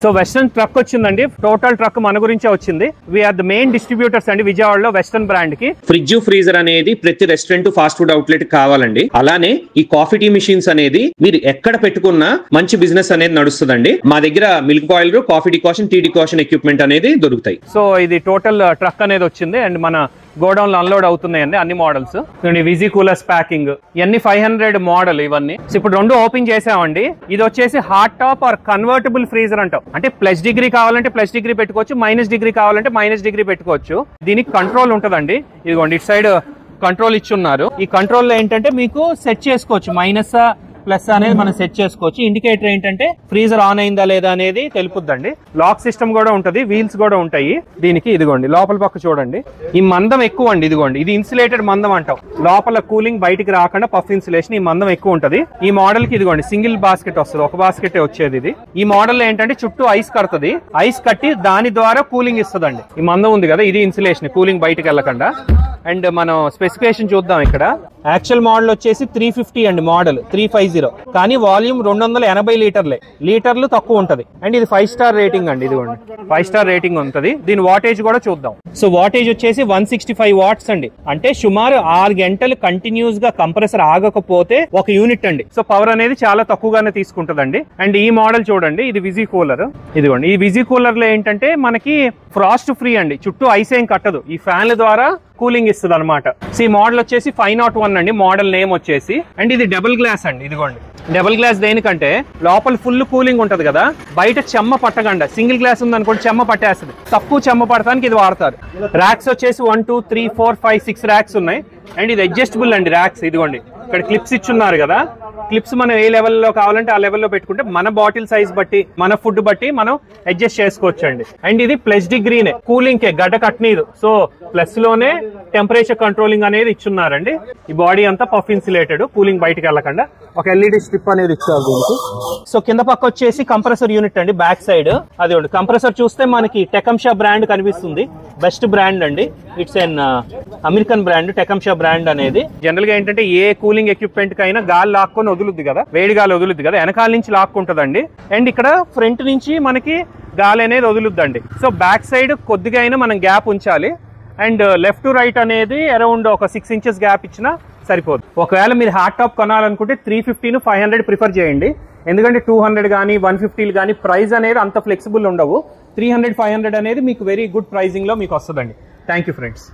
So western truck వచ్చిందండి. Total truck మన గురించే వచ్చింది. వీఆర్ ద మెయిన్ డిస్ట్రిబ్యూటర్స్ అండి విజయవాడలో వెస్టర్న్ బ్రాండ్ కి. ఫ్రిడ్జ్ ఫ్రీజర్ అనేది ప్రతి రెస్టారెంట్ ఫాస్ట్ ఫుడ్ అవుట్లెట్ కావాలండి. అలానే ఈ కాఫీ టీ మిషన్స్ అనేది మీరు ఎక్కడ పెట్టుకున్నా మంచి బిజినెస్ అనేది నడుస్తుందండి. మా దగ్గర milk boiler, coffee decoction, tea decoction equipment అనేది దొరుకుతాయి. సో ఇది టోటల్ ట్రక్ అనేది వచ్చింది అండ్ మన గోడౌన్ లో అన్లోడ్ అవుతున్నాయండి అన్ని మోడల్స్. విజీ కూలర్స్ ప్యాకింగ్ ఇవన్నీ 500 మోడల్ ఇవన్నీ. సో ఇప్పుడు రెండు ఓపెన్ చేసామండి. ఇది వచ్చేసి hot top or convertible freezer అంటాం. అంటే ప్లస్ డిగ్రీ కావాలంటే ప్లస్ డిగ్రీ పెట్టుకోవచ్చు, మైనస్ డిగ్రీ కావాలంటే మైనస్ డిగ్రీ పెట్టుకోవచ్చు. దీనికి కంట్రోల్ ఉంటుందండి. ఇదిగోండి ఇటు సైడ్ కంట్రోల్ ఇచ్చున్నారు. ఈ కంట్రోల్ లో ఏంటంటే మీకు సెట్ చేసుకోవచ్చు, మైనస్ ప్లస్ అనేది మనం సెట్ చేసుకోవచ్చు. ఇండికేటర్ ఏంటంటే ఫ్రీజర్ ఆన్ అయిందా లేదా అనేది తెలుపుద్దండి. లాక్ సిస్టమ్ కూడా ఉంటది, వీల్స్ కూడా ఉంటాయి దీనికి. ఇదిగోండి లోపల పక్క చూడండి, ఈ మందం ఎక్కువ అండి. ఇదిగోండి ఇది ఇన్సులేటెడ్ మందం అంటాం. లోపల కూలింగ్ బయటికి రాకుండా పఫ్ ఇన్సులేషన్, ఈ మందం ఎక్కువ ఉంటది. ఈ మోడల్ కి ఇదిగోండి సింగిల్ బాస్కెట్ వస్తుంది, ఒక బాస్కెట్ వచ్చేది ఇది. ఈ మోడల్ ఏంటంటే చుట్టూ ఐస్ కడుతుంది, ఐస్ కట్టి దాని ద్వారా కూలింగ్ ఇస్తుందండి. ఈ మందం ఉంది కదా ఇది ఇన్సులేషన్, కూలింగ్ బయటికి వెళ్ళకుండా. అండ్ మనం స్పెసిఫికేషన్ చూద్దాం. ఇక్కడ యాక్చువల్ మోడల్ వచ్చేసి 350 అండి, మోడల్ 350, కానీ వాల్యూమ్ 280 లీటర్లు తక్కువ ఉంటది. అండ్ ఇది 5 స్టార్ రేటింగ్ అండి. ఇదిగోండి 5 స్టార్ రేటింగ్ ఉంటది. దీని వాటేజ్ కూడా చూద్దాం. సో వాటేజ్ వచ్చేసి 165 వాట్స్ అండి. అంటే సుమారు 6 గంటలు కంటిన్యూస్ గా కంప్రెసర్ ఆగకపోతే ఒక యూనిట్ అండి. సో పవర్ అనేది చాలా తక్కువగానే తీసుకుంటదండి. అండ్ ఈ మోడల్ చూడండి, ఇది విజీ కూలర్. ఇదిగోండి ఈ విజీ కూలర్ లో ఏంటంటే మనకి ఫ్రాస్ట్ ఫ్రీ అండి, చుట్టూ ఐస్ ఏం కట్టదు, ఈ ఫ్యాన్ల ద్వారా కూలింగ్ ఇస్తుంది అనమాట. సో ఈ మోడల్ వచ్చేసి 501 అండి, మోడల్ నేమ్ వచ్చేసి. అండ్ ఇది డబుల్ గ్లాస్ అండి. ఇదిగోండి డబుల్ గ్లాస్ దేనికంటే లోపల ఫుల్ కూలింగ్ ఉంటది కదా, బయట చెమ్మ పట్టకుండా. సింగిల్ గ్లాస్ ఉంది అనుకోండి చెమ్మ పట్టేస్తుంది, తక్కువ చెమ్మ పడటానికి ఇది వాడతారు. ర్యాక్స్ వచ్చేసి 1 2 3 4 5 6 ర్యాక్స్ ఉన్నాయి. అండ్ ఇది అడ్జస్టబుల్ అండి ర్యాక్స్. ఇదిగోండి ఇక్కడ క్లిప్స్ ఇచ్చున్నారు కదా, క్లిప్స్ మనం ఏ లెవెల్లో కావాలంటే ఆ లెవెల్లో పెట్టుకుంటే మన బాటిల్ సైజ్ బట్టి మన ఫుడ్ బట్టి మనం అడ్జస్ట్ చేసుకోవచ్చు అండి. అండ్ ఇది ప్లస్ డిగ్రీనే, కూలింగ్ కే గడ్డ కట్టనీదు. సో ప్లస్ లోనే టెంపరేచర్ కంట్రోలింగ్ అనేది ఇచ్చున్నారండి. ఈ బాడీ అంతా పఫ్ ఇన్సులేటెడ్, కూలింగ్ బయటకు వెళ్ళకుండా. ఒక ఎల్ఈడి స్ట్రిప్ అనేది ఇచ్చారు దీనికి. సో కింద పక్క వచ్చేసి కంప్రెసర్ యూనిట్ అండి, బ్యాక్ సైడ్. అది కంప్రెసర్ చూస్తే మనకి టెకంషా బ్రాండ్ కనిపిస్తుంది, బెస్ట్ బ్రాండ్ అండి. It's an American brand Tecumseh brand అనేది. జనరల్ గా ఏంటంటే ఏ కూలింగ్ ఎక్విప్మెంట్ కైనా గాలి లాక్కొని వదులుద్ది కదా, వేడి గాలి వదులుద్ది కదా, వెనకాల నుంచి లాక్కుంటదండి. అండ్ ఇక్కడ ఫ్రంట్ నుంచి మనకి గాలి అనేది వదులుద్దండి. సో బ్యాక్ సైడ్ కొద్దిగా అయినా మనం గ్యాప్ ఉంచాలి. అండ్ లెఫ్ట్ టు రైట్ అనేది అరౌండ్ ఒక 6 ఇంచెస్ గ్యాప్ ఇచ్చినా సరిపోదు. ఒకవేళ మీరు హాట్ టాప్ కొనాలనుకుంటే 350 500 ప్రిఫర్ చేయండి. ఎందుకంటే 200 కానీ 150 కానీ ప్రైస్ అనేది అంత ఫ్లెక్సిబుల్ ఉండవు. 300 500 అనేది మీకు వెరీ గుడ్ ప్రైజింగ్ లో మీకు వస్తుందండి. Thank you friends.